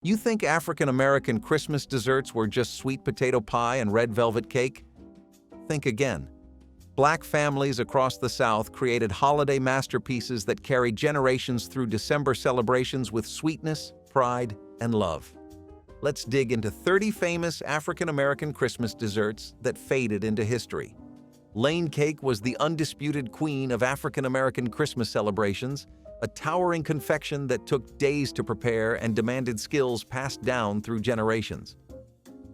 You think African American Christmas desserts were just sweet potato pie and red velvet cake? Think again. Black families across the South created holiday masterpieces that carried generations through December celebrations with sweetness, pride, and love. Let's dig into 30 famous African American Christmas desserts that faded into history. Laine cake was the undisputed queen of African American Christmas celebrations, a towering confection that took days to prepare and demanded skills passed down through generations.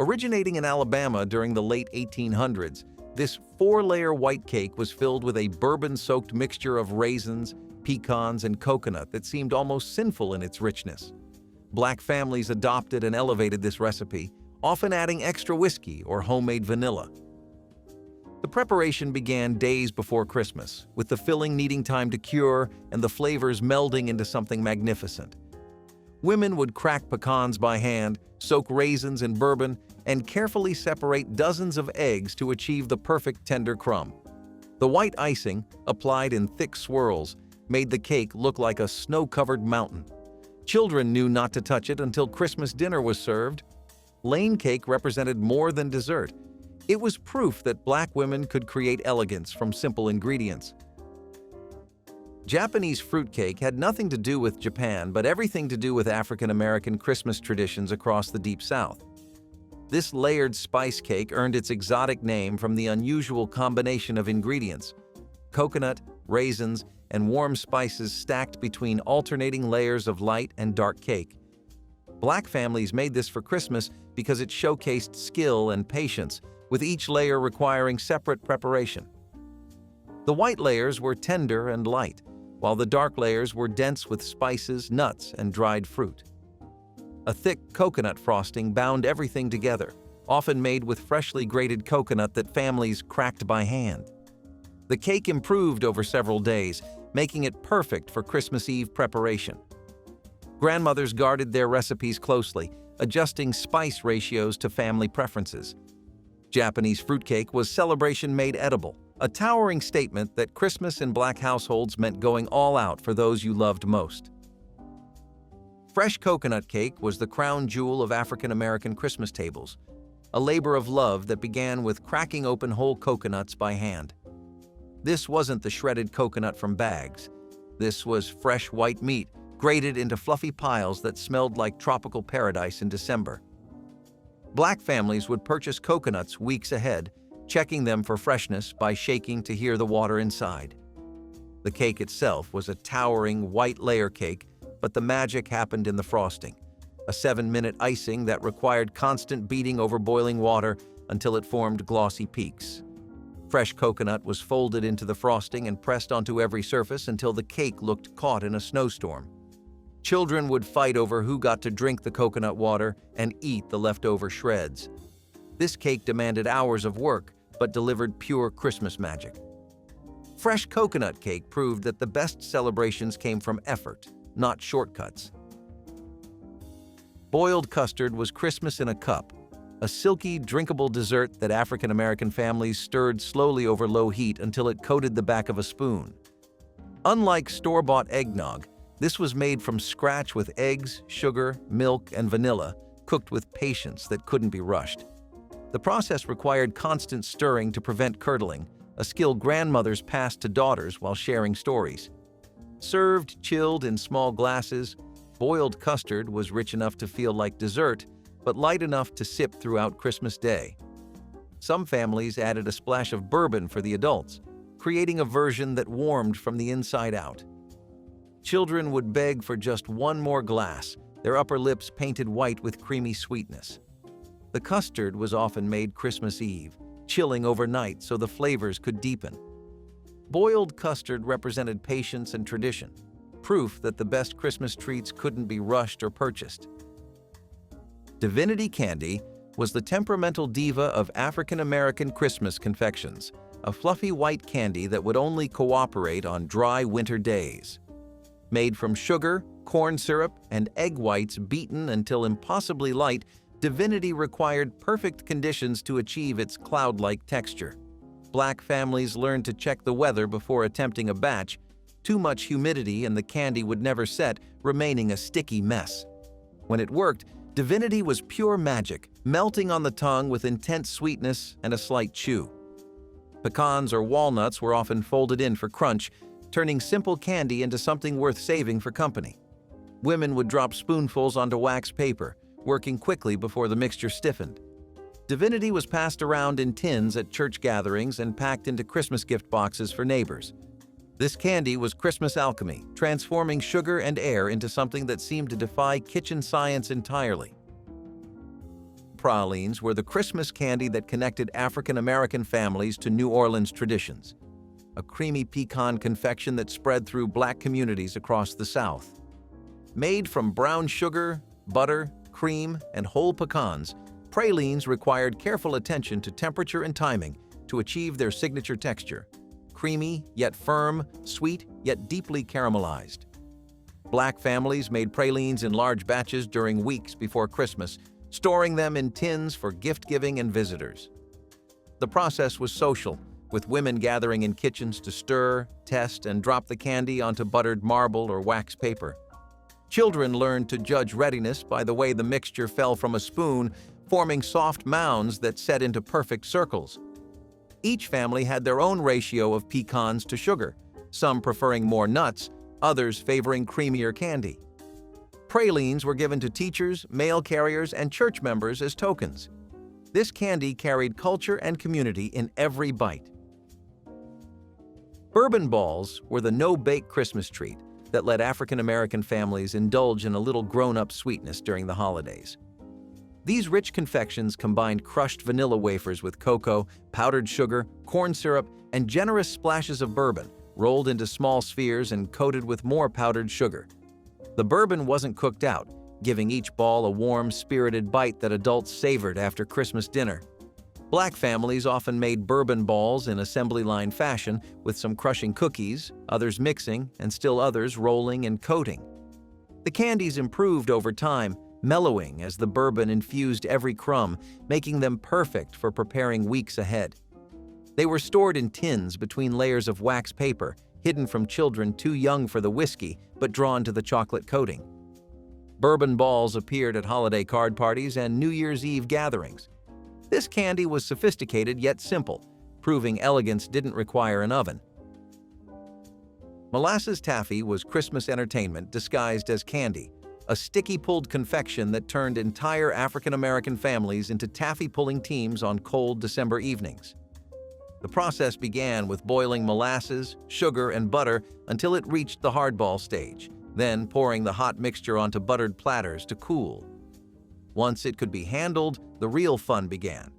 Originating in Alabama during the late 1800s, this 4-layer white cake was filled with a bourbon-soaked mixture of raisins, pecans, and coconut that seemed almost sinful in its richness. Black families adopted and elevated this recipe, often adding extra whiskey or homemade vanilla. The preparation began days before Christmas, with the filling needing time to cure and the flavors melding into something magnificent. Women would crack pecans by hand, soak raisins in bourbon, and carefully separate dozens of eggs to achieve the perfect tender crumb. The white icing, applied in thick swirls, made the cake look like a snow-covered mountain. Children knew not to touch it until Christmas dinner was served. Laine cake represented more than dessert. It was proof that Black women could create elegance from simple ingredients. Japanese fruitcake had nothing to do with Japan, but everything to do with African American Christmas traditions across the Deep South. This layered spice cake earned its exotic name from the unusual combination of ingredients: coconut, raisins, and warm spices stacked between alternating layers of light and dark cake. Black families made this for Christmas because it showcased skill and patience, with each layer requiring separate preparation. The white layers were tender and light, while the dark layers were dense with spices, nuts, and dried fruit. A thick coconut frosting bound everything together, often made with freshly grated coconut that families cracked by hand. The cake improved over several days, making it perfect for Christmas Eve preparation. Grandmothers guarded their recipes closely, adjusting spice ratios to family preferences. Japanese fruitcake was celebration made edible, a towering statement that Christmas in Black households meant going all out for those you loved most. Fresh coconut cake was the crown jewel of African American Christmas tables, a labor of love that began with cracking open whole coconuts by hand. This wasn't the shredded coconut from bags. This was fresh white meat, grated into fluffy piles that smelled like tropical paradise in December. Black families would purchase coconuts weeks ahead, checking them for freshness by shaking to hear the water inside. The cake itself was a towering white layer cake, but the magic happened in the frosting, a 7-minute icing that required constant beating over boiling water until it formed glossy peaks. Fresh coconut was folded into the frosting and pressed onto every surface until the cake looked caught in a snowstorm. Children would fight over who got to drink the coconut water and eat the leftover shreds. This cake demanded hours of work, but delivered pure Christmas magic. Fresh coconut cake proved that the best celebrations came from effort, not shortcuts. Boiled custard was Christmas in a cup, a silky, drinkable dessert that African American families stirred slowly over low heat until it coated the back of a spoon. Unlike store-bought eggnog, this was made from scratch with eggs, sugar, milk, and vanilla, cooked with patience that couldn't be rushed. The process required constant stirring to prevent curdling, a skill grandmothers passed to daughters while sharing stories. Served chilled in small glasses, boiled custard was rich enough to feel like dessert, but light enough to sip throughout Christmas Day. Some families added a splash of bourbon for the adults, creating a version that warmed from the inside out. Children would beg for just one more glass, their upper lips painted white with creamy sweetness. The custard was often made Christmas Eve, chilling overnight so the flavors could deepen. Boiled custard represented patience and tradition, proof that the best Christmas treats couldn't be rushed or purchased. Divinity candy was the temperamental diva of African American Christmas confections, a fluffy white candy that would only cooperate on dry winter days. Made from sugar, corn syrup, and egg whites beaten until impossibly light, Divinity required perfect conditions to achieve its cloud-like texture. Black families learned to check the weather before attempting a batch. Too much humidity and the candy would never set, remaining a sticky mess. When it worked, Divinity was pure magic, melting on the tongue with intense sweetness and a slight chew. Pecans or walnuts were often folded in for crunch, turning simple candy into something worth saving for company. Women would drop spoonfuls onto wax paper, working quickly before the mixture stiffened. Divinity was passed around in tins at church gatherings and packed into Christmas gift boxes for neighbors. This candy was Christmas alchemy, transforming sugar and air into something that seemed to defy kitchen science entirely. Pralines were the Christmas candy that connected African American families to New Orleans traditions, a creamy pecan confection that spread through Black communities across the South. Made from brown sugar, butter, cream, and whole pecans, pralines required careful attention to temperature and timing to achieve their signature texture: creamy yet firm, sweet yet deeply caramelized. Black families made pralines in large batches during weeks before Christmas, storing them in tins for gift-giving and visitors. The process was social, with women gathering in kitchens to stir, test, and drop the candy onto buttered marble or wax paper. Children learned to judge readiness by the way the mixture fell from a spoon, forming soft mounds that set into perfect circles. Each family had their own ratio of pecans to sugar, some preferring more nuts, others favoring creamier candy. Pralines were given to teachers, mail carriers, and church members as tokens. This candy carried culture and community in every bite. Bourbon balls were the no-bake Christmas treat that let African American families indulge in a little grown-up sweetness during the holidays. These rich confections combined crushed vanilla wafers with cocoa, powdered sugar, corn syrup, and generous splashes of bourbon, rolled into small spheres and coated with more powdered sugar. The bourbon wasn't cooked out, giving each ball a warm, spirited bite that adults savored after Christmas dinner. Black families often made bourbon balls in assembly line fashion, with some crushing cookies, others mixing, and still others rolling and coating. The candies improved over time, mellowing as the bourbon infused every crumb, making them perfect for preparing weeks ahead. They were stored in tins between layers of wax paper, hidden from children too young for the whiskey but drawn to the chocolate coating. Bourbon balls appeared at holiday card parties and New Year's Eve gatherings. This candy was sophisticated yet simple, proving elegance didn't require an oven. Molasses taffy was Christmas entertainment disguised as candy, a sticky pulled confection that turned entire African American families into taffy pulling teams on cold December evenings. The process began with boiling molasses, sugar, and butter until it reached the hardball stage, then pouring the hot mixture onto buttered platters to cool. Once it could be handled, the real fun began.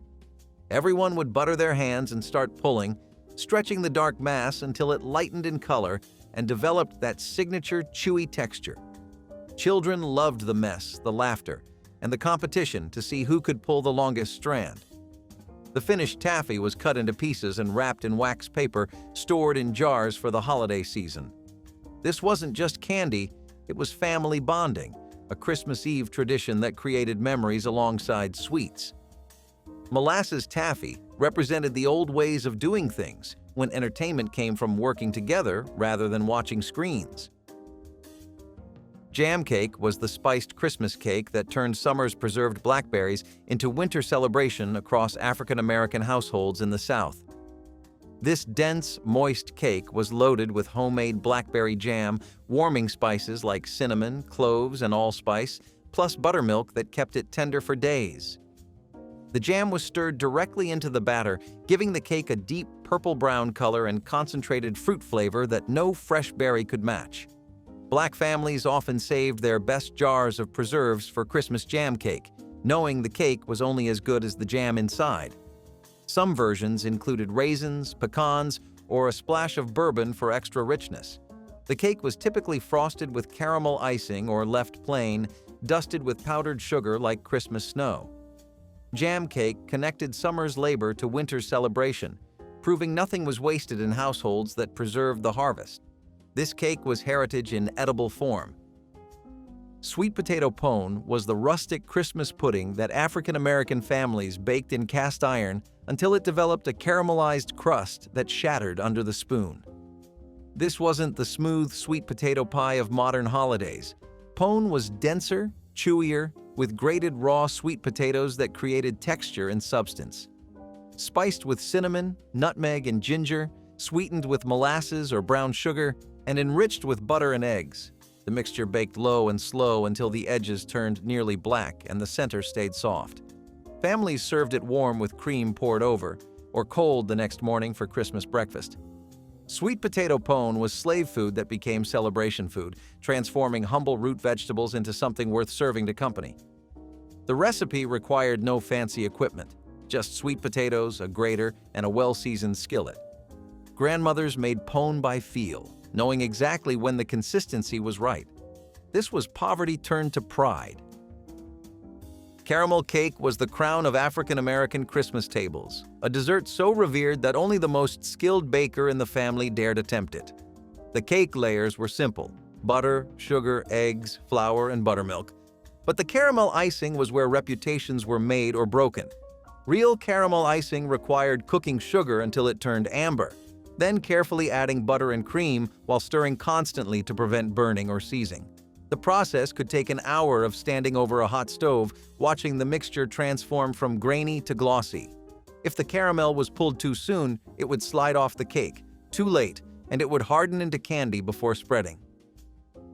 Everyone would butter their hands and start pulling, stretching the dark mass until it lightened in color and developed that signature chewy texture. Children loved the mess, the laughter, and the competition to see who could pull the longest strand. The finished taffy was cut into pieces and wrapped in wax paper, stored in jars for the holiday season. This wasn't just candy, it was family bonding, a Christmas Eve tradition that created memories alongside sweets. Molasses taffy represented the old ways of doing things, when entertainment came from working together rather than watching screens. Jam cake was the spiced Christmas cake that turned summer's preserved blackberries into winter celebration across African American households in the South. This dense, moist cake was loaded with homemade blackberry jam, warming spices like cinnamon, cloves, and allspice, plus buttermilk that kept it tender for days. The jam was stirred directly into the batter, giving the cake a deep purple-brown color and concentrated fruit flavor that no fresh berry could match. Black families often saved their best jars of preserves for Christmas jam cake, knowing the cake was only as good as the jam inside. Some versions included raisins, pecans, or a splash of bourbon for extra richness. The cake was typically frosted with caramel icing or left plain, dusted with powdered sugar like Christmas snow. Jam cake connected summer's labor to winter's celebration, proving nothing was wasted in households that preserved the harvest. This cake was heritage in edible form. Sweet potato pone was the rustic Christmas pudding that African American families baked in cast iron until it developed a caramelized crust that shattered under the spoon. This wasn't the smooth sweet potato pie of modern holidays. Pone was denser, chewier, with grated raw sweet potatoes that created texture and substance. Spiced with cinnamon, nutmeg, and ginger, sweetened with molasses or brown sugar, and enriched with butter and eggs. The mixture baked low and slow until the edges turned nearly black and the center stayed soft. Families served it warm with cream poured over, or cold the next morning for Christmas breakfast. Sweet potato pone was slave food that became celebration food, transforming humble root vegetables into something worth serving to company. The recipe required no fancy equipment, just sweet potatoes, a grater, and a well-seasoned skillet. Grandmothers made pone by feel, knowing exactly when the consistency was right. This was poverty turned to pride. Caramel cake was the crown of African-American Christmas tables, a dessert so revered that only the most skilled baker in the family dared attempt it. The cake layers were simple: butter, sugar, eggs, flour, and buttermilk. But the caramel icing was where reputations were made or broken. Real caramel icing required cooking sugar until it turned amber, then carefully adding butter and cream while stirring constantly to prevent burning or seizing. The process could take an hour of standing over a hot stove, watching the mixture transform from grainy to glossy. If the caramel was pulled too soon, it would slide off the cake, too late, and it would harden into candy before spreading.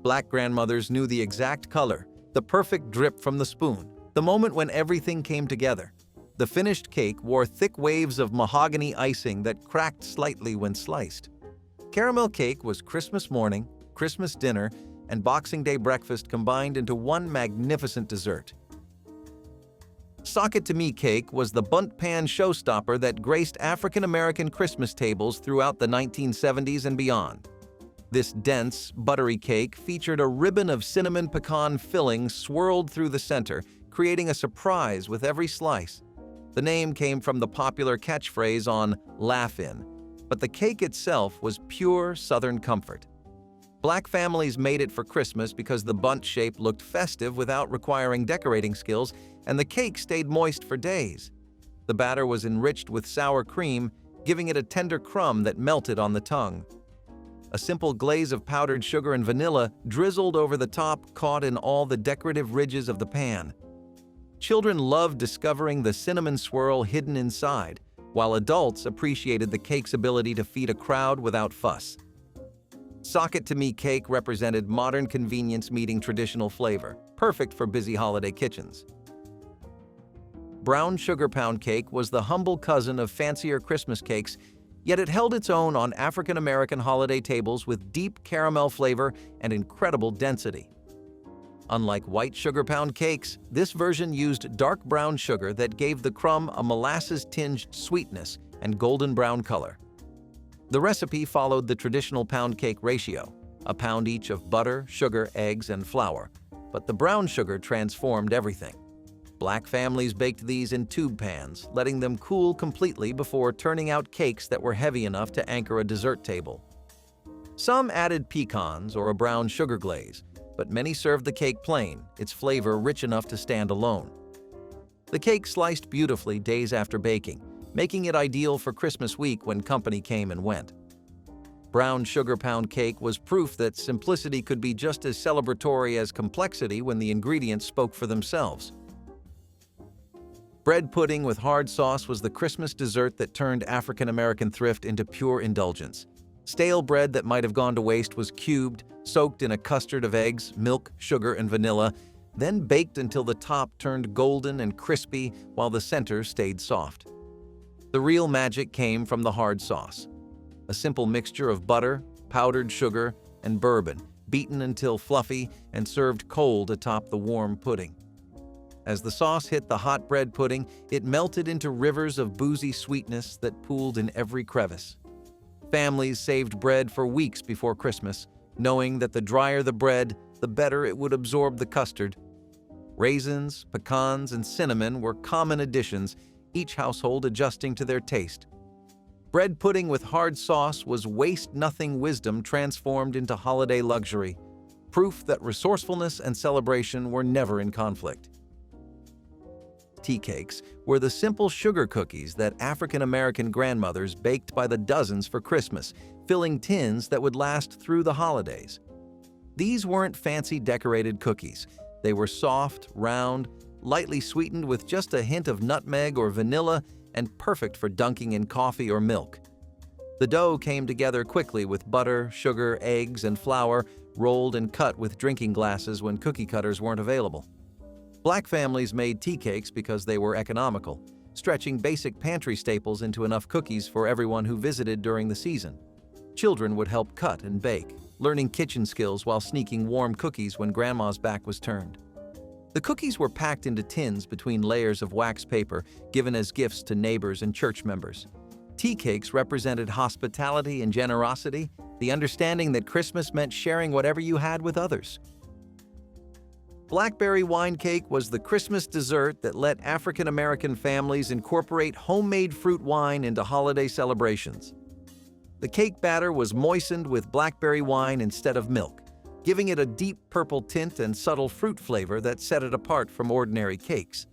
Black grandmothers knew the exact color, the perfect drip from the spoon, the moment when everything came together. The finished cake wore thick waves of mahogany icing that cracked slightly when sliced. Caramel cake was Christmas morning, Christmas dinner, and Boxing Day breakfast combined into one magnificent dessert. Sock-it-to-me cake was the bunt pan showstopper that graced African-American Christmas tables throughout the 1970s and beyond. This dense, buttery cake featured a ribbon of cinnamon pecan filling swirled through the center, creating a surprise with every slice. The name came from the popular catchphrase on "Laugh-In," but the cake itself was pure Southern comfort. Black families made it for Christmas because the bundt shape looked festive without requiring decorating skills, and the cake stayed moist for days. The batter was enriched with sour cream, giving it a tender crumb that melted on the tongue. A simple glaze of powdered sugar and vanilla drizzled over the top caught in all the decorative ridges of the pan. Children loved discovering the cinnamon swirl hidden inside, while adults appreciated the cake's ability to feed a crowd without fuss. Sock-it-to-me cake represented modern convenience meeting traditional flavor, perfect for busy holiday kitchens. Brown sugar pound cake was the humble cousin of fancier Christmas cakes, yet it held its own on African-American holiday tables with deep caramel flavor and incredible density. Unlike white sugar pound cakes, this version used dark brown sugar that gave the crumb a molasses-tinged sweetness and golden brown color. The recipe followed the traditional pound cake ratio, a pound each of butter, sugar, eggs, and flour, but the brown sugar transformed everything. Black families baked these in tube pans, letting them cool completely before turning out cakes that were heavy enough to anchor a dessert table. Some added pecans or a brown sugar glaze, but many served the cake plain, its flavor rich enough to stand alone. The cake sliced beautifully days after baking, making it ideal for Christmas week when company came and went. Brown sugar pound cake was proof that simplicity could be just as celebratory as complexity when the ingredients spoke for themselves. Bread pudding with hard sauce was the Christmas dessert that turned African-American thrift into pure indulgence. Stale bread that might have gone to waste was cubed, soaked in a custard of eggs, milk, sugar, and vanilla, then baked until the top turned golden and crispy while the center stayed soft. The real magic came from the hard sauce, a simple mixture of butter, powdered sugar, and bourbon, beaten until fluffy and served cold atop the warm pudding. As the sauce hit the hot bread pudding, it melted into rivers of boozy sweetness that pooled in every crevice. Families saved bread for weeks before Christmas, knowing that the drier the bread, the better it would absorb the custard. Raisins, pecans, and cinnamon were common additions, each household adjusting to their taste. Bread pudding with hard sauce was waste-nothing wisdom transformed into holiday luxury, proof that resourcefulness and celebration were never in conflict. Tea cakes were the simple sugar cookies that African-American grandmothers baked by the dozens for Christmas, filling tins that would last through the holidays. These weren't fancy decorated cookies. They were soft, round, lightly sweetened with just a hint of nutmeg or vanilla, and perfect for dunking in coffee or milk. The dough came together quickly with butter, sugar, eggs, and flour, rolled and cut with drinking glasses when cookie cutters weren't available. Black families made tea cakes because they were economical, stretching basic pantry staples into enough cookies for everyone who visited during the season. Children would help cut and bake, learning kitchen skills while sneaking warm cookies when grandma's back was turned. The cookies were packed into tins between layers of wax paper, given as gifts to neighbors and church members. Tea cakes represented hospitality and generosity, the understanding that Christmas meant sharing whatever you had with others. Blackberry wine cake was the Christmas dessert that let African American families incorporate homemade fruit wine into holiday celebrations. The cake batter was moistened with blackberry wine instead of milk, giving it a deep purple tint and subtle fruit flavor that set it apart from ordinary cakes.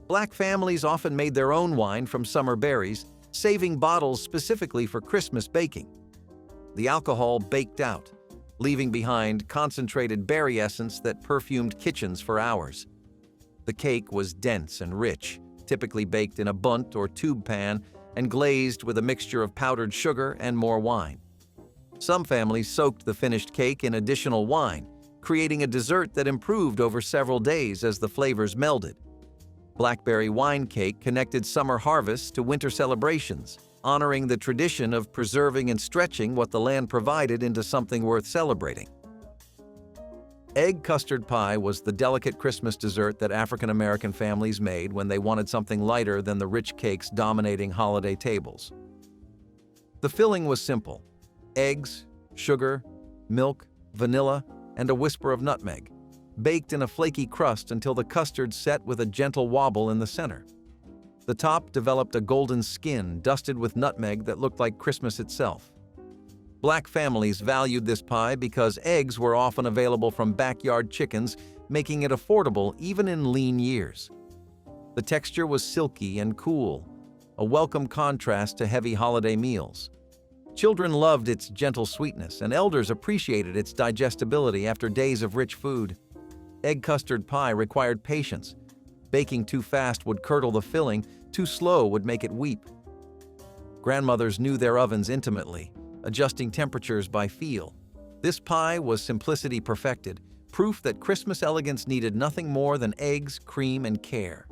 Black families often made their own wine from summer berries, saving bottles specifically for Christmas baking. The alcohol baked out, leaving behind concentrated berry essence that perfumed kitchens for hours. The cake was dense and rich, typically baked in a bundt or tube pan and glazed with a mixture of powdered sugar and more wine. Some families soaked the finished cake in additional wine, creating a dessert that improved over several days as the flavors melded. Blackberry wine cake connected summer harvests to winter celebrations, honoring the tradition of preserving and stretching what the land provided into something worth celebrating. Egg custard pie was the delicate Christmas dessert that African American families made when they wanted something lighter than the rich cakes dominating holiday tables. The filling was simple: eggs, sugar, milk, vanilla, and a whisper of nutmeg, baked in a flaky crust until the custard set with a gentle wobble in the center. The top developed a golden skin dusted with nutmeg that looked like Christmas itself. Black families valued this pie because eggs were often available from backyard chickens, making it affordable even in lean years. The texture was silky and cool, a welcome contrast to heavy holiday meals. Children loved its gentle sweetness, and elders appreciated its digestibility after days of rich food. Egg custard pie required patience. Baking too fast would curdle the filling, too slow would make it weep. Grandmothers knew their ovens intimately, adjusting temperatures by feel. This pie was simplicity perfected, proof that Christmas elegance needed nothing more than eggs, cream, and care.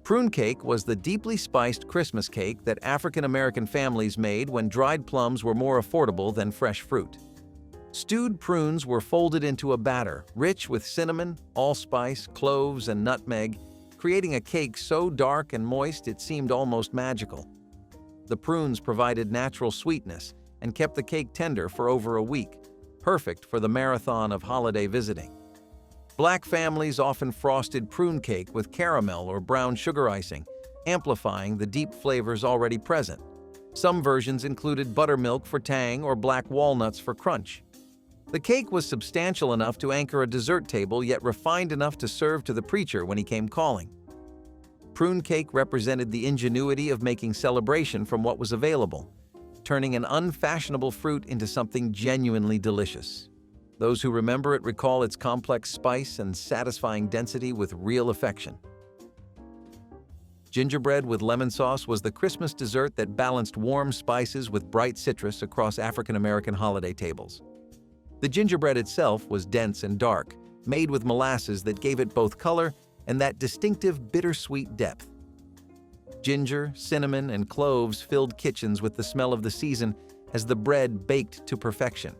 Prune cake was the deeply spiced Christmas cake that African American families made when dried plums were more affordable than fresh fruit. Stewed prunes were folded into a batter, rich with cinnamon, allspice, cloves, and nutmeg, creating a cake so dark and moist it seemed almost magical. The prunes provided natural sweetness and kept the cake tender for over a week, perfect for the marathon of holiday visiting. Black families often frosted prune cake with caramel or brown sugar icing, amplifying the deep flavors already present. Some versions included buttermilk for tang or black walnuts for crunch. The cake was substantial enough to anchor a dessert table, yet refined enough to serve to the preacher when he came calling. Prune cake represented the ingenuity of making celebration from what was available, turning an unfashionable fruit into something genuinely delicious. Those who remember it recall its complex spice and satisfying density with real affection. Gingerbread with lemon sauce was the Christmas dessert that balanced warm spices with bright citrus across African American holiday tables. The gingerbread itself was dense and dark, made with molasses that gave it both color and that distinctive bittersweet depth. Ginger, cinnamon, and cloves filled kitchens with the smell of the season as the bread baked to perfection.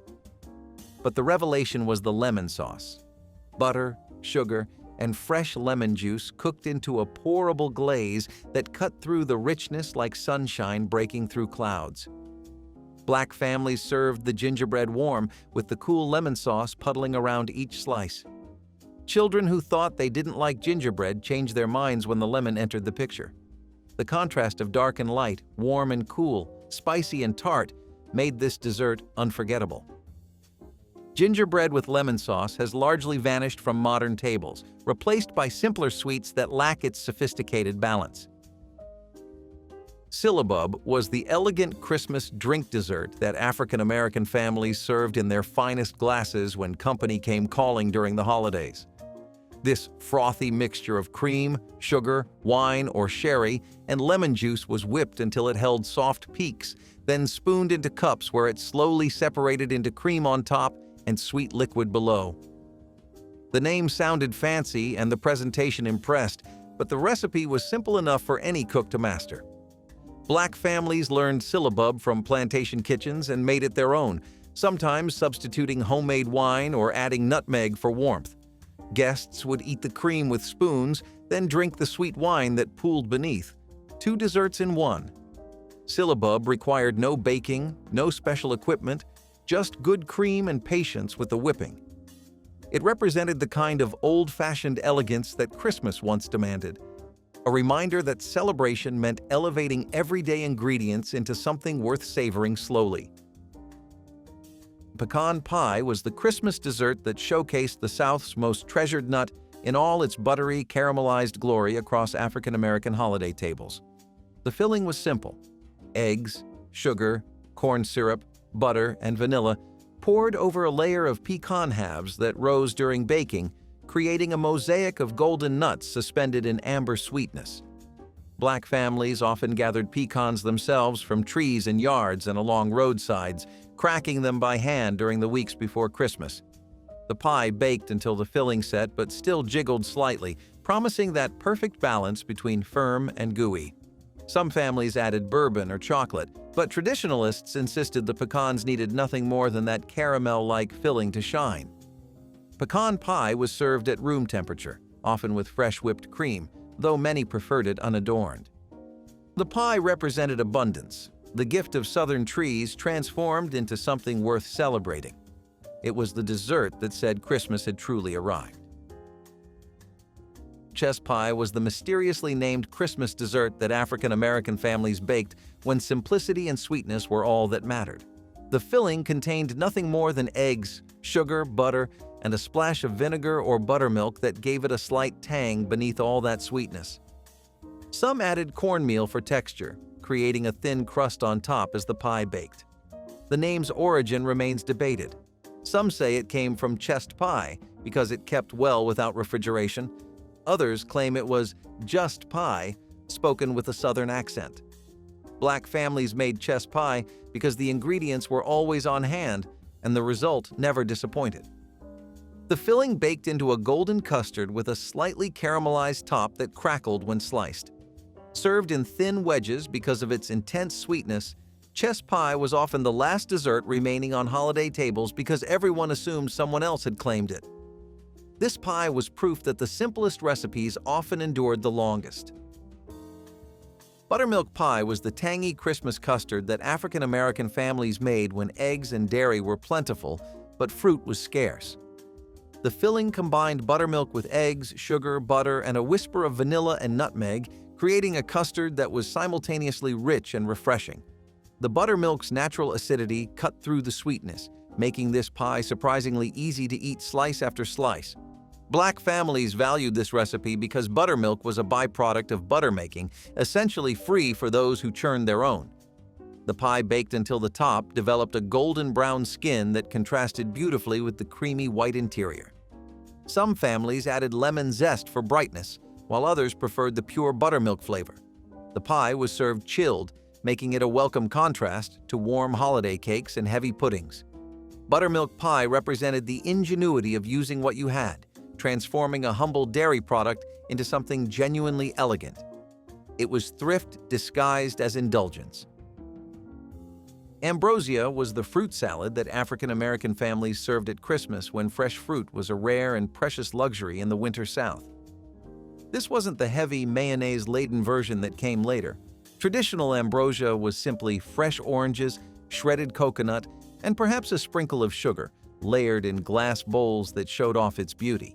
But the revelation was the lemon sauce. Butter, sugar, and fresh lemon juice cooked into a pourable glaze that cut through the richness like sunshine breaking through clouds. Black families served the gingerbread warm, with the cool lemon sauce puddling around each slice. Children who thought they didn't like gingerbread changed their minds when the lemon entered the picture. The contrast of dark and light, warm and cool, spicy and tart, made this dessert unforgettable. Gingerbread with lemon sauce has largely vanished from modern tables, replaced by simpler sweets that lack its sophisticated balance. Syllabub was the elegant Christmas drink dessert that African-American families served in their finest glasses when company came calling during the holidays. This frothy mixture of cream, sugar, wine or sherry, and lemon juice was whipped until it held soft peaks, then spooned into cups where it slowly separated into cream on top and sweet liquid below. The name sounded fancy and the presentation impressed, but the recipe was simple enough for any cook to master. Black families learned syllabub from plantation kitchens and made it their own, sometimes substituting homemade wine or adding nutmeg for warmth. Guests would eat the cream with spoons, then drink the sweet wine that pooled beneath. 2 desserts in one. Syllabub required no baking, no special equipment, just good cream and patience with the whipping. It represented the kind of old-fashioned elegance that Christmas once demanded. A reminder that celebration meant elevating everyday ingredients into something worth savoring slowly. Pecan pie was the Christmas dessert that showcased the South's most treasured nut in all its buttery, caramelized glory across African-American holiday tables. The filling was simple: eggs, sugar, corn syrup, butter, and vanilla poured over a layer of pecan halves that rose during baking, creating a mosaic of golden nuts suspended in amber sweetness. Black families often gathered pecans themselves from trees in yards and along roadsides, cracking them by hand during the weeks before Christmas. The pie baked until the filling set but still jiggled slightly, promising that perfect balance between firm and gooey. Some families added bourbon or chocolate, but traditionalists insisted the pecans needed nothing more than that caramel-like filling to shine. Pecan pie was served at room temperature, often with fresh whipped cream, though many preferred it unadorned. The pie represented abundance, the gift of southern trees transformed into something worth celebrating. It was the dessert that said Christmas had truly arrived. Chess pie was the mysteriously named Christmas dessert that African-American families baked when simplicity and sweetness were all that mattered. The filling contained nothing more than eggs, sugar, butter, and a splash of vinegar or buttermilk that gave it a slight tang beneath all that sweetness. Some added cornmeal for texture, creating a thin crust on top as the pie baked. The name's origin remains debated. Some say it came from chest pie because it kept well without refrigeration. Others claim it was just pie, spoken with a southern accent. Black families made chess pie because the ingredients were always on hand and the result never disappointed. The filling baked into a golden custard with a slightly caramelized top that crackled when sliced. Served in thin wedges because of its intense sweetness, chess pie was often the last dessert remaining on holiday tables because everyone assumed someone else had claimed it. This pie was proof that the simplest recipes often endured the longest. Buttermilk pie was the tangy Christmas custard that African-American families made when eggs and dairy were plentiful, but fruit was scarce. The filling combined buttermilk with eggs, sugar, butter, and a whisper of vanilla and nutmeg, creating a custard that was simultaneously rich and refreshing. The buttermilk's natural acidity cut through the sweetness, making this pie surprisingly easy to eat slice after slice. Black families valued this recipe because buttermilk was a byproduct of butter making, essentially free for those who churned their own. The pie baked until the top developed a golden brown skin that contrasted beautifully with the creamy white interior. Some families added lemon zest for brightness, while others preferred the pure buttermilk flavor. The pie was served chilled, making it a welcome contrast to warm holiday cakes and heavy puddings. Buttermilk pie represented the ingenuity of using what you had, transforming a humble dairy product into something genuinely elegant. It was thrift disguised as indulgence. Ambrosia was the fruit salad that African-American families served at Christmas when fresh fruit was a rare and precious luxury in the winter South. This wasn't the heavy, mayonnaise-laden version that came later. Traditional ambrosia was simply fresh oranges, shredded coconut, and perhaps a sprinkle of sugar, layered in glass bowls that showed off its beauty.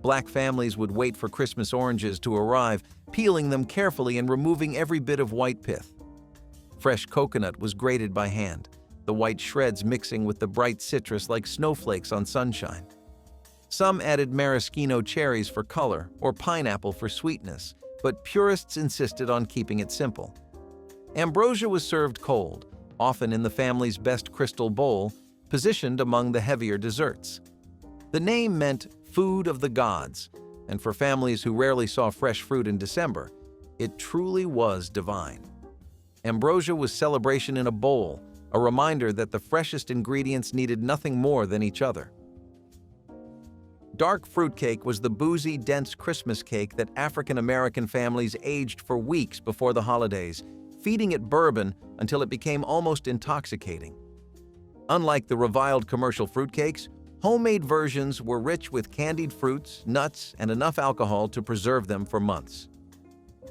Black families would wait for Christmas oranges to arrive, peeling them carefully and removing every bit of white pith. Fresh coconut was grated by hand, the white shreds mixing with the bright citrus like snowflakes on sunshine. Some added maraschino cherries for color or pineapple for sweetness, but purists insisted on keeping it simple. Ambrosia was served cold, often in the family's best crystal bowl, positioned among the heavier desserts. The name meant food of the gods, and for families who rarely saw fresh fruit in December, it truly was divine. Ambrosia was celebration in a bowl, a reminder that the freshest ingredients needed nothing more than each other. Dark fruitcake was the boozy, dense Christmas cake that African-American families aged for weeks before the holidays, feeding it bourbon until it became almost intoxicating. Unlike the reviled commercial fruitcakes, homemade versions were rich with candied fruits, nuts, and enough alcohol to preserve them for months.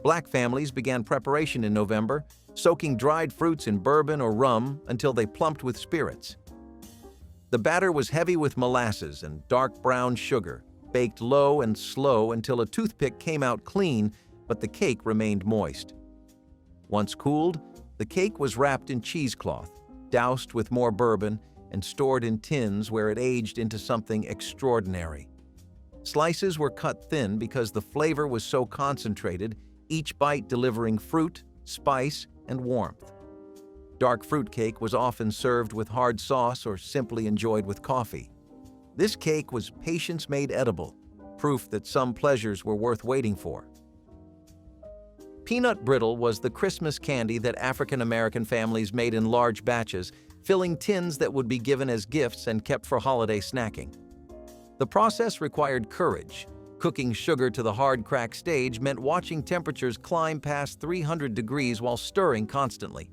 Black families began preparation in November, soaking dried fruits in bourbon or rum until they plumped with spirits. The batter was heavy with molasses and dark brown sugar, baked low and slow until a toothpick came out clean, but the cake remained moist. Once cooled, the cake was wrapped in cheesecloth, doused with more bourbon, and stored in tins where it aged into something extraordinary. Slices were cut thin because the flavor was so concentrated, each bite delivering fruit, spice, and warmth. Dark fruitcake was often served with hard sauce or simply enjoyed with coffee. This cake was patience made edible, proof that some pleasures were worth waiting for. Peanut brittle was the Christmas candy that African-American families made in large batches, filling tins that would be given as gifts and kept for holiday snacking. The process required courage. Cooking sugar to the hard crack stage meant watching temperatures climb past 300 degrees while stirring constantly.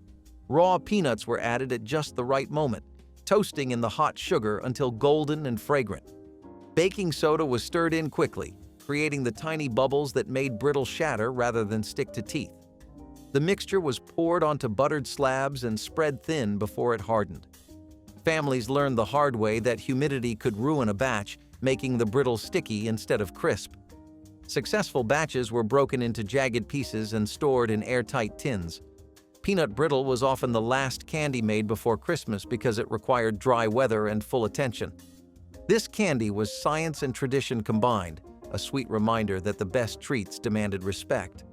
Raw peanuts were added at just the right moment, toasting in the hot sugar until golden and fragrant. Baking soda was stirred in quickly, creating the tiny bubbles that made brittle shatter rather than stick to teeth. The mixture was poured onto buttered slabs and spread thin before it hardened. Families learned the hard way that humidity could ruin a batch, making the brittle sticky instead of crisp. Successful batches were broken into jagged pieces and stored in airtight tins. Peanut brittle was often the last candy made before Christmas because it required dry weather and full attention. This candy was science and tradition combined, a sweet reminder that the best treats demanded respect.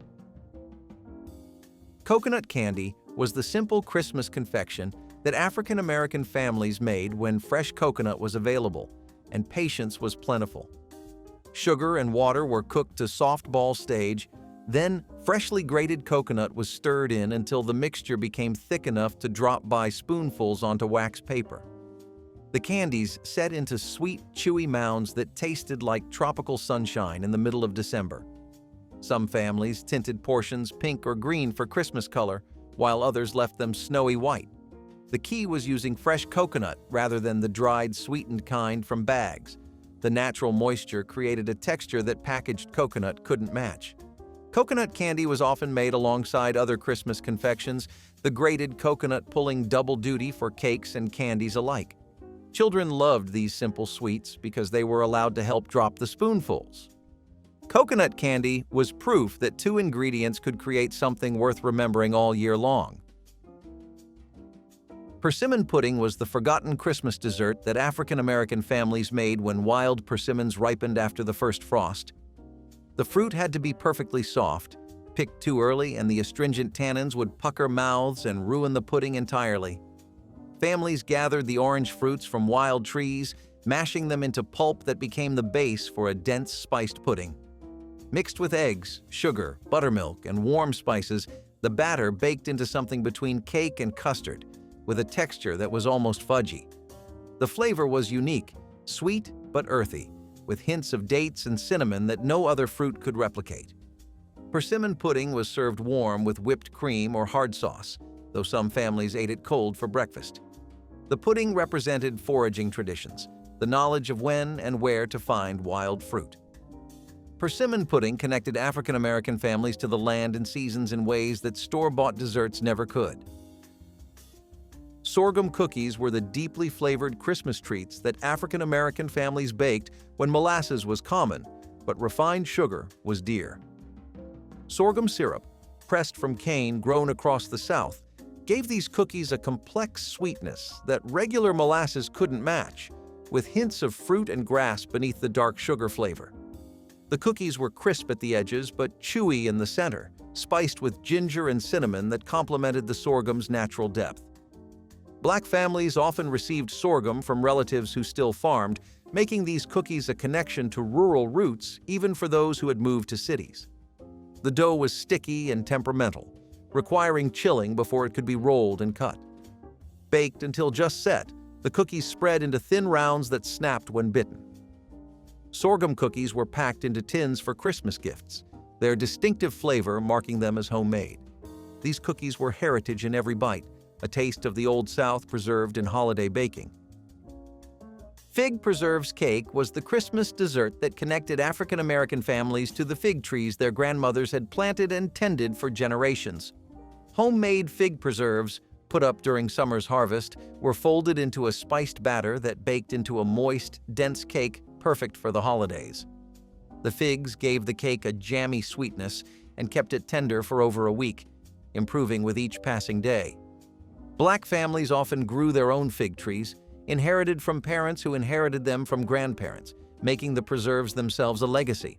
Coconut candy was the simple Christmas confection that African-American families made when fresh coconut was available and patience was plentiful. Sugar and water were cooked to soft ball stage, then freshly grated coconut was stirred in until the mixture became thick enough to drop by spoonfuls onto wax paper. The candies set into sweet, chewy mounds that tasted like tropical sunshine in the middle of December. Some families tinted portions pink or green for Christmas color, while others left them snowy white. The key was using fresh coconut rather than the dried, sweetened kind from bags. The natural moisture created a texture that packaged coconut couldn't match. Coconut candy was often made alongside other Christmas confections, the grated coconut pulling double duty for cakes and candies alike. Children loved these simple sweets because they were allowed to help drop the spoonfuls. Coconut candy was proof that two ingredients could create something worth remembering all year long. Persimmon pudding was the forgotten Christmas dessert that African-American families made when wild persimmons ripened after the first frost. The fruit had to be perfectly soft. Picked too early and the astringent tannins would pucker mouths and ruin the pudding entirely. Families gathered the orange fruits from wild trees, mashing them into pulp that became the base for a dense, spiced pudding. Mixed with eggs, sugar, buttermilk, and warm spices, the batter baked into something between cake and custard, with a texture that was almost fudgy. The flavor was unique, sweet but earthy, with hints of dates and cinnamon that no other fruit could replicate. Persimmon pudding was served warm with whipped cream or hard sauce, though some families ate it cold for breakfast. The pudding represented foraging traditions, the knowledge of when and where to find wild fruit. Persimmon pudding connected African-American families to the land and seasons in ways that store-bought desserts never could. Sorghum cookies were the deeply flavored Christmas treats that African-American families baked when molasses was common, but refined sugar was dear. Sorghum syrup, pressed from cane grown across the South, gave these cookies a complex sweetness that regular molasses couldn't match, with hints of fruit and grass beneath the dark sugar flavor. The cookies were crisp at the edges but chewy in the center, spiced with ginger and cinnamon that complemented the sorghum's natural depth. Black families often received sorghum from relatives who still farmed, making these cookies a connection to rural roots even for those who had moved to cities. The dough was sticky and temperamental, requiring chilling before it could be rolled and cut. Baked until just set, the cookies spread into thin rounds that snapped when bitten. Sorghum cookies were packed into tins for Christmas gifts, their distinctive flavor marking them as homemade. These cookies were heritage in every bite, a taste of the Old South preserved in holiday baking. Fig preserves cake was the Christmas dessert that connected African American families to the fig trees their grandmothers had planted and tended for generations. Homemade fig preserves, put up during summer's harvest, were folded into a spiced batter that baked into a moist, dense cake perfect for the holidays. The figs gave the cake a jammy sweetness and kept it tender for over a week, improving with each passing day. Black families often grew their own fig trees, inherited from parents who inherited them from grandparents, making the preserves themselves a legacy.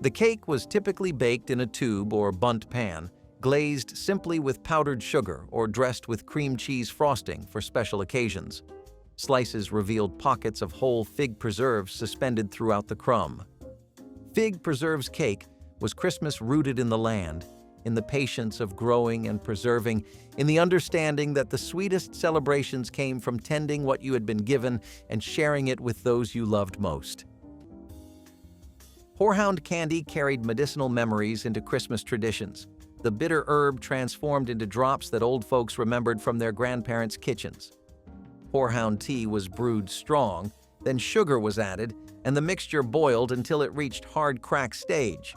The cake was typically baked in a tube or bundt pan, glazed simply with powdered sugar or dressed with cream cheese frosting for special occasions. Slices revealed pockets of whole fig preserves suspended throughout the crumb. Fig preserves cake was Christmas rooted in the land, in the patience of growing and preserving, in the understanding that the sweetest celebrations came from tending what you had been given and sharing it with those you loved most. Horehound candy carried medicinal memories into Christmas traditions. The bitter herb transformed into drops that old folks remembered from their grandparents' kitchens. Horehound tea was brewed strong, then sugar was added, and the mixture boiled until it reached hard crack stage.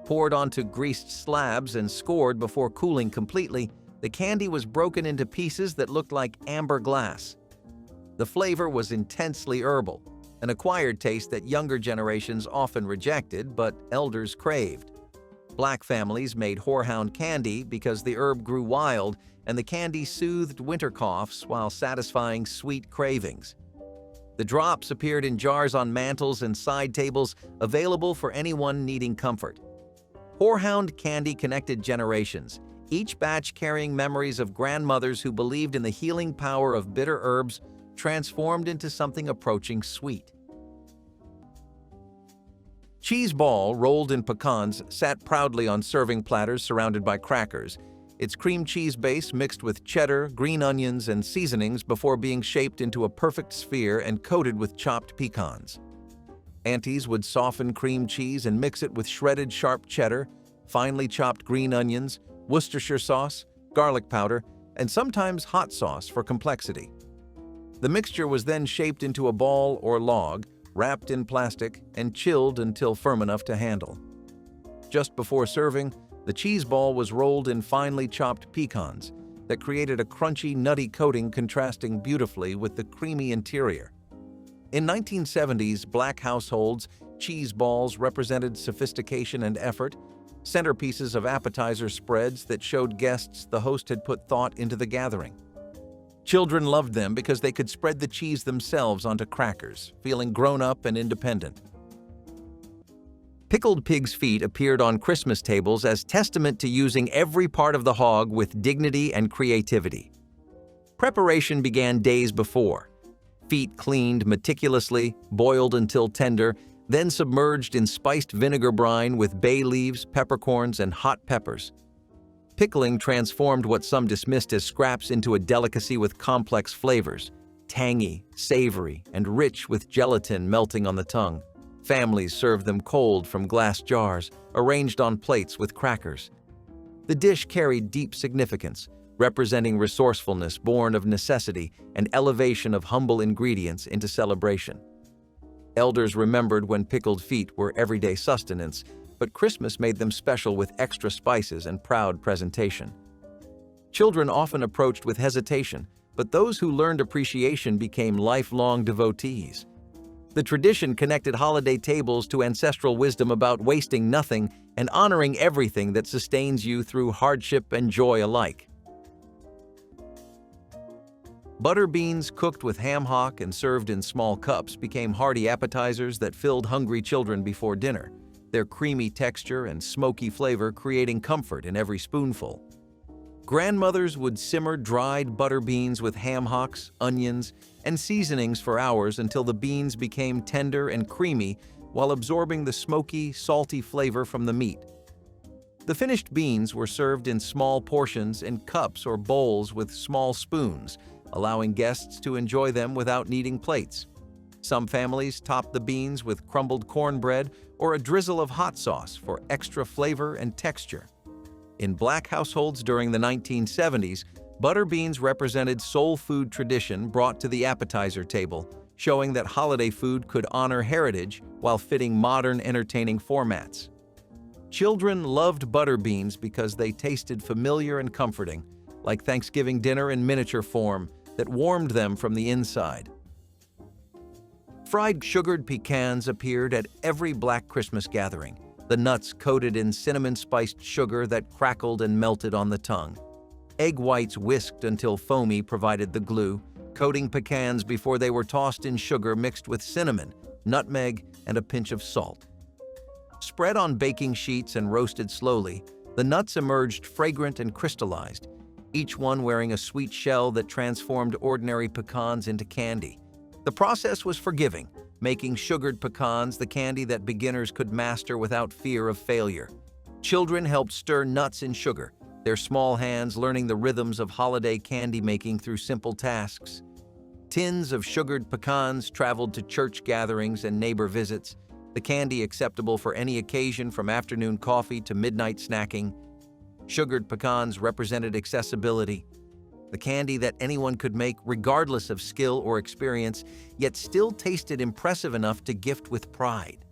Poured onto greased slabs and scored before cooling completely, the candy was broken into pieces that looked like amber glass. The flavor was intensely herbal, an acquired taste that younger generations often rejected but elders craved. Black families made horehound candy because the herb grew wild and the candy soothed winter coughs while satisfying sweet cravings. The drops appeared in jars on mantles and side tables, available for anyone needing comfort. Horehound candy connected generations, each batch carrying memories of grandmothers who believed in the healing power of bitter herbs transformed into something approaching sweet. Cheese ball rolled in pecans sat proudly on serving platters surrounded by crackers, its cream cheese base mixed with cheddar, green onions, and seasonings before being shaped into a perfect sphere and coated with chopped pecans. Aunties would soften cream cheese and mix it with shredded sharp cheddar, finely chopped green onions, Worcestershire sauce, garlic powder, and sometimes hot sauce for complexity. The mixture was then shaped into a ball or log, wrapped in plastic, and chilled until firm enough to handle. Just before serving, the cheese ball was rolled in finely chopped pecans that created a crunchy, nutty coating contrasting beautifully with the creamy interior. In 1970s Black households, cheese balls represented sophistication and effort, centerpieces of appetizer spreads that showed guests the host had put thought into the gathering. Children loved them because they could spread the cheese themselves onto crackers, feeling grown up and independent. Pickled pig's feet appeared on Christmas tables as testament to using every part of the hog with dignity and creativity. Preparation began days before. Feet cleaned meticulously, boiled until tender, then submerged in spiced vinegar brine with bay leaves, peppercorns, and hot peppers. Pickling transformed what some dismissed as scraps into a delicacy with complex flavors, tangy, savory, and rich with gelatin melting on the tongue. Families served them cold from glass jars, arranged on plates with crackers. The dish carried deep significance, representing resourcefulness born of necessity and elevation of humble ingredients into celebration. Elders remembered when pickled feet were everyday sustenance, but Christmas made them special with extra spices and proud presentation. Children often approached with hesitation, but those who learned appreciation became lifelong devotees. The tradition connected holiday tables to ancestral wisdom about wasting nothing and honoring everything that sustains you through hardship and joy alike. Butter beans cooked with ham hock and served in small cups became hearty appetizers that filled hungry children before dinner, their creamy texture and smoky flavor creating comfort in every spoonful. Grandmothers would simmer dried butter beans with ham hocks, onions, and seasonings for hours until the beans became tender and creamy while absorbing the smoky, salty flavor from the meat. The finished beans were served in small portions in cups or bowls with small spoons, allowing guests to enjoy them without needing plates. Some families topped the beans with crumbled cornbread or a drizzle of hot sauce for extra flavor and texture. In Black households during the 1970s, butter beans represented soul food tradition brought to the appetizer table, showing that holiday food could honor heritage while fitting modern entertaining formats. Children loved butter beans because they tasted familiar and comforting, like Thanksgiving dinner in miniature form that warmed them from the inside. Fried sugared pecans appeared at every Black Christmas gathering, the nuts coated in cinnamon-spiced sugar that crackled and melted on the tongue. Egg whites whisked until foamy provided the glue, coating pecans before they were tossed in sugar mixed with cinnamon, nutmeg, and a pinch of salt. Spread on baking sheets and roasted slowly, the nuts emerged fragrant and crystallized, each one wearing a sweet shell that transformed ordinary pecans into candy. The process was forgiving, making sugared pecans the candy that beginners could master without fear of failure. Children helped stir nuts in sugar, their small hands learning the rhythms of holiday candy making through simple tasks. Tins of sugared pecans traveled to church gatherings and neighbor visits, the candy acceptable for any occasion from afternoon coffee to midnight snacking. Sugared pecans represented accessibility, the candy that anyone could make regardless of skill or experience, yet still tasted impressive enough to gift with pride.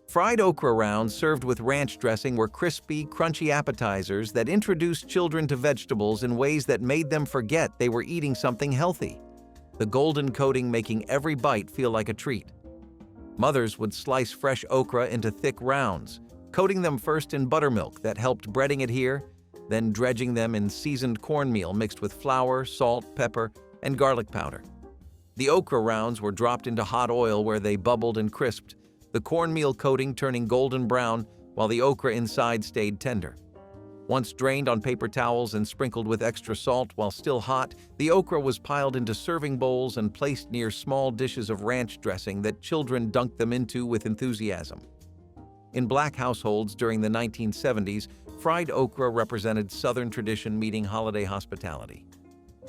Fried okra rounds served with ranch dressing were crispy, crunchy appetizers that introduced children to vegetables in ways that made them forget they were eating something healthy, the golden coating making every bite feel like a treat. Mothers would slice fresh okra into thick rounds, coating them first in buttermilk that helped breading adhere, then dredging them in seasoned cornmeal mixed with flour, salt, pepper, and garlic powder. The okra rounds were dropped into hot oil where they bubbled and crisped, the cornmeal coating turning golden brown while the okra inside stayed tender. Once drained on paper towels and sprinkled with extra salt while still hot, the okra was piled into serving bowls and placed near small dishes of ranch dressing that children dunked them into with enthusiasm. In Black households during the 1970s, fried okra represented Southern tradition meeting holiday hospitality.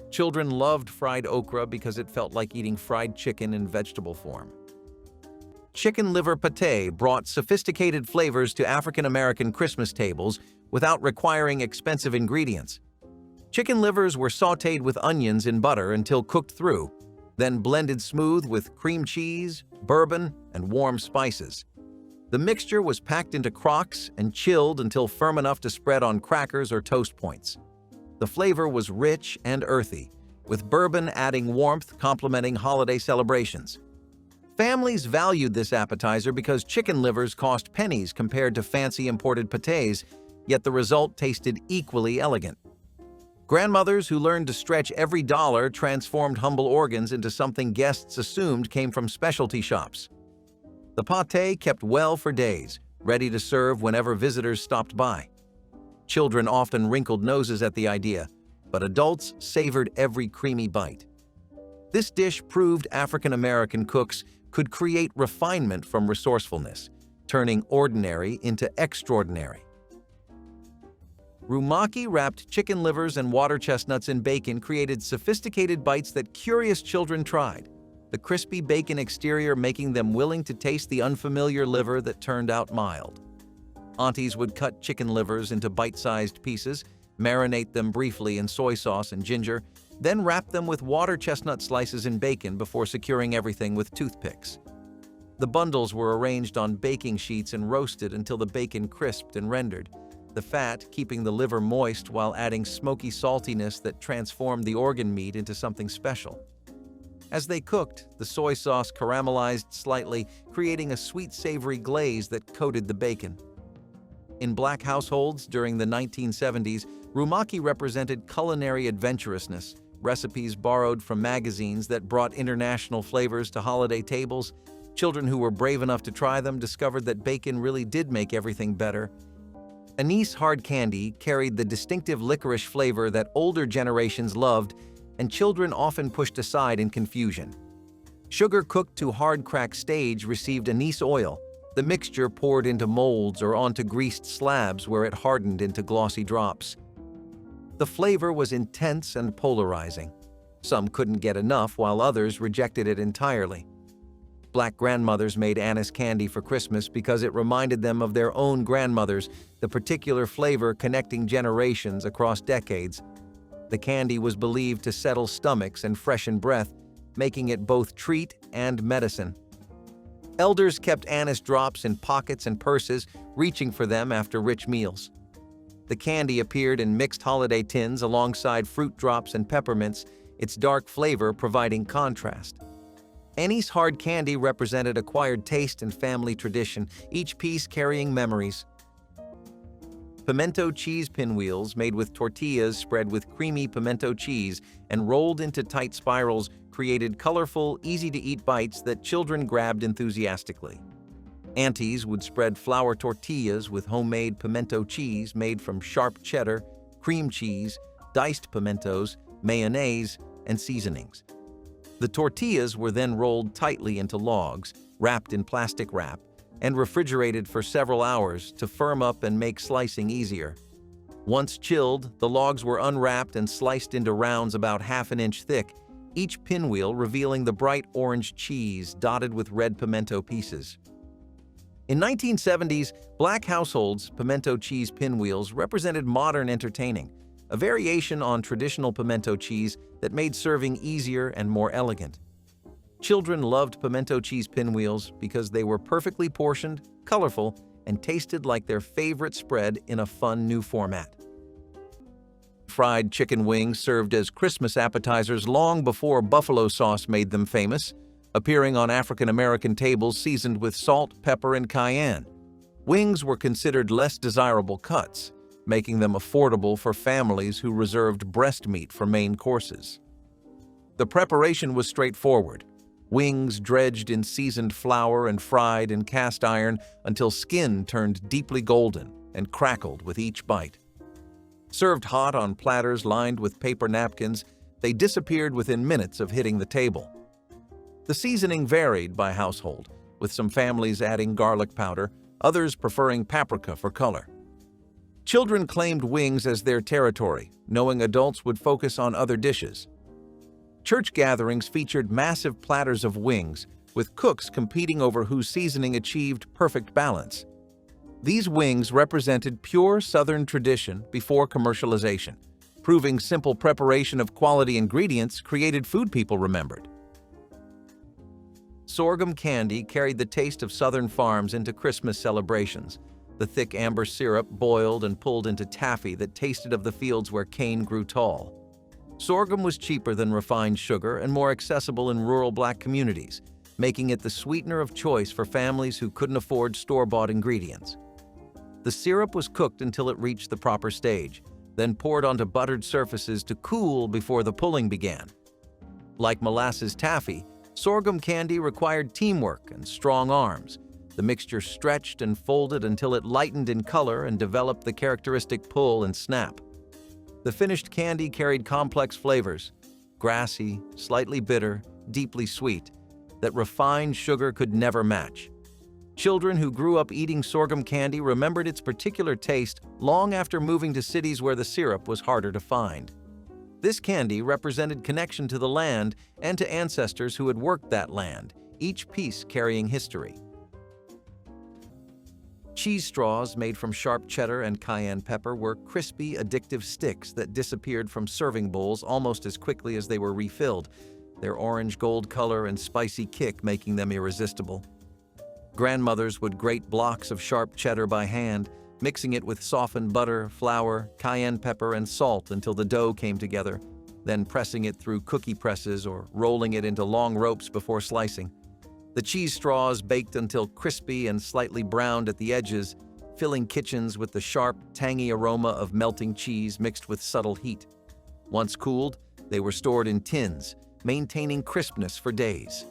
Children loved fried okra because it felt like eating fried chicken in vegetable form. Chicken liver pate brought sophisticated flavors to African American Christmas tables without requiring expensive ingredients. Chicken livers were sautéed with onions in butter until cooked through, then blended smooth with cream cheese, bourbon, and warm spices. The mixture was packed into crocks and chilled until firm enough to spread on crackers or toast points. The flavor was rich and earthy, with bourbon adding warmth complementing holiday celebrations. Families valued this appetizer because chicken livers cost pennies compared to fancy imported pâtés, yet the result tasted equally elegant. Grandmothers who learned to stretch every dollar transformed humble organs into something guests assumed came from specialty shops. The pate kept well for days, ready to serve whenever visitors stopped by. Children often wrinkled noses at the idea, but adults savored every creamy bite. This dish proved African American cooks could create refinement from resourcefulness, turning ordinary into extraordinary. Rumaki-wrapped chicken livers and water chestnuts in bacon created sophisticated bites that curious children tried, the crispy bacon exterior making them willing to taste the unfamiliar liver that turned out mild. Aunties would cut chicken livers into bite-sized pieces, marinate them briefly in soy sauce and ginger, then wrap them with water chestnut slices in bacon before securing everything with toothpicks. The bundles were arranged on baking sheets and roasted until the bacon crisped and rendered, the fat keeping the liver moist while adding smoky saltiness that transformed the organ meat into something special. As they cooked, the soy sauce caramelized slightly, creating a sweet savory glaze that coated the bacon. In Black households during the 1970s, rumaki represented culinary adventurousness, recipes borrowed from magazines that brought international flavors to holiday tables. Children who were brave enough to try them discovered that bacon really did make everything better. Anise hard candy carried the distinctive licorice flavor that older generations loved and children often pushed aside in confusion. Sugar cooked to hard crack stage received anise oil, the mixture poured into molds or onto greased slabs where it hardened into glossy drops. The flavor was intense and polarizing. Some couldn't get enough while others rejected it entirely. Black grandmothers made anise candy for Christmas because it reminded them of their own grandmothers, the particular flavor connecting generations across decades. The candy was believed to settle stomachs and freshen breath, making it both treat and medicine. Elders kept anise drops in pockets and purses, reaching for them after rich meals. The candy appeared in mixed holiday tins alongside fruit drops and peppermints, its dark flavor providing contrast. Anise hard candy represented acquired taste and family tradition, each piece carrying memories. Pimento cheese pinwheels made with tortillas spread with creamy pimento cheese and rolled into tight spirals created colorful, easy-to-eat bites that children grabbed enthusiastically. Aunties would spread flour tortillas with homemade pimento cheese made from sharp cheddar, cream cheese, diced pimentos, mayonnaise, and seasonings. The tortillas were then rolled tightly into logs, wrapped in plastic wrap, and refrigerated for several hours to firm up and make slicing easier. Once chilled, the logs were unwrapped and sliced into rounds about half an inch thick, each pinwheel revealing the bright orange cheese dotted with red pimento pieces. In 1970s, Black households' pimento cheese pinwheels represented modern entertaining, a variation on traditional pimento cheese that made serving easier and more elegant. Children loved pimento cheese pinwheels because they were perfectly portioned, colorful, and tasted like their favorite spread in a fun new format. Fried chicken wings served as Christmas appetizers long before buffalo sauce made them famous, appearing on African-American tables seasoned with salt, pepper, and cayenne. Wings were considered less desirable cuts, making them affordable for families who reserved breast meat for main courses. The preparation was straightforward. Wings dredged in seasoned flour and fried in cast iron until skin turned deeply golden and crackled with each bite. Served hot on platters lined with paper napkins, they disappeared within minutes of hitting the table. The seasoning varied by household, with some families adding garlic powder, others preferring paprika for color. Children claimed wings as their territory, knowing adults would focus on other dishes. Church gatherings featured massive platters of wings, with cooks competing over whose seasoning achieved perfect balance. These wings represented pure Southern tradition before commercialization, proving simple preparation of quality ingredients created food people remembered. Sorghum candy carried the taste of Southern farms into Christmas celebrations. The thick amber syrup boiled and pulled into taffy that tasted of the fields where cane grew tall. Sorghum was cheaper than refined sugar and more accessible in rural Black communities, making it the sweetener of choice for families who couldn't afford store-bought ingredients. The syrup was cooked until it reached the proper stage, then poured onto buttered surfaces to cool before the pulling began. Like molasses taffy, sorghum candy required teamwork and strong arms. The mixture stretched and folded until it lightened in color and developed the characteristic pull and snap. The finished candy carried complex flavors, grassy, slightly bitter, deeply sweet, that refined sugar could never match. Children who grew up eating sorghum candy remembered its particular taste long after moving to cities where the syrup was harder to find. This candy represented connection to the land and to ancestors who had worked that land, each piece carrying history. Cheese straws made from sharp cheddar and cayenne pepper were crispy, addictive sticks that disappeared from serving bowls almost as quickly as they were refilled, their orange gold color and spicy kick making them irresistible. Grandmothers would grate blocks of sharp cheddar by hand, mixing it with softened butter, flour, cayenne pepper, and salt until the dough came together, then pressing it through cookie presses or rolling it into long ropes before slicing. The cheese straws baked until crispy and slightly browned at the edges, filling kitchens with the sharp, tangy aroma of melting cheese mixed with subtle heat. Once cooled, They were stored in tins, maintaining crispness for days.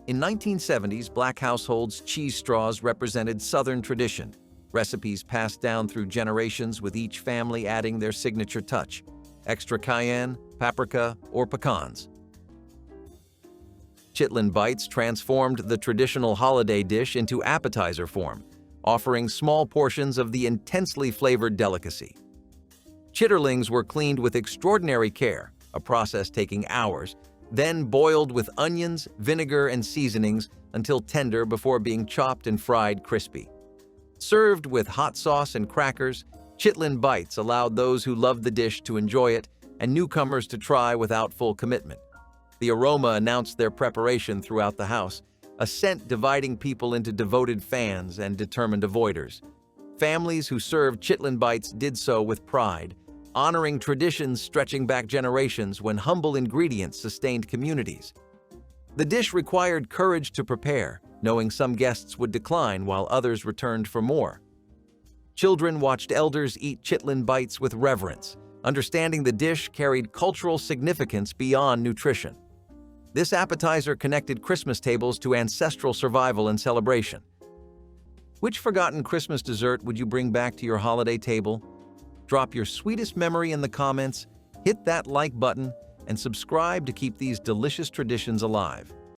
In 1970s, Black households, cheese straws represented Southern tradition, recipes passed down through generations with each family adding their signature touch, extra cayenne, paprika, or pecans. Chitlin bites transformed the traditional holiday dish into appetizer form, offering small portions of the intensely flavored delicacy. Chitterlings were cleaned with extraordinary care, a process taking hours, then boiled with onions, vinegar, and seasonings until tender before being chopped and fried crispy. Served with hot sauce and crackers, chitlin bites allowed those who loved the dish to enjoy it and newcomers to try without full commitment. The aroma announced their preparation throughout the house, a scent dividing people into devoted fans and determined avoiders. Families who served chitlin bites did so with pride, honoring traditions stretching back generations when humble ingredients sustained communities. The dish required courage to prepare, knowing some guests would decline while others returned for more. Children watched elders eat chitlin bites with reverence, understanding the dish carried cultural significance beyond nutrition. This appetizer connected Christmas tables to ancestral survival and celebration. Which forgotten Christmas dessert would you bring back to your holiday table? Drop your sweetest memory in the comments, hit that like button, and subscribe to keep these delicious traditions alive.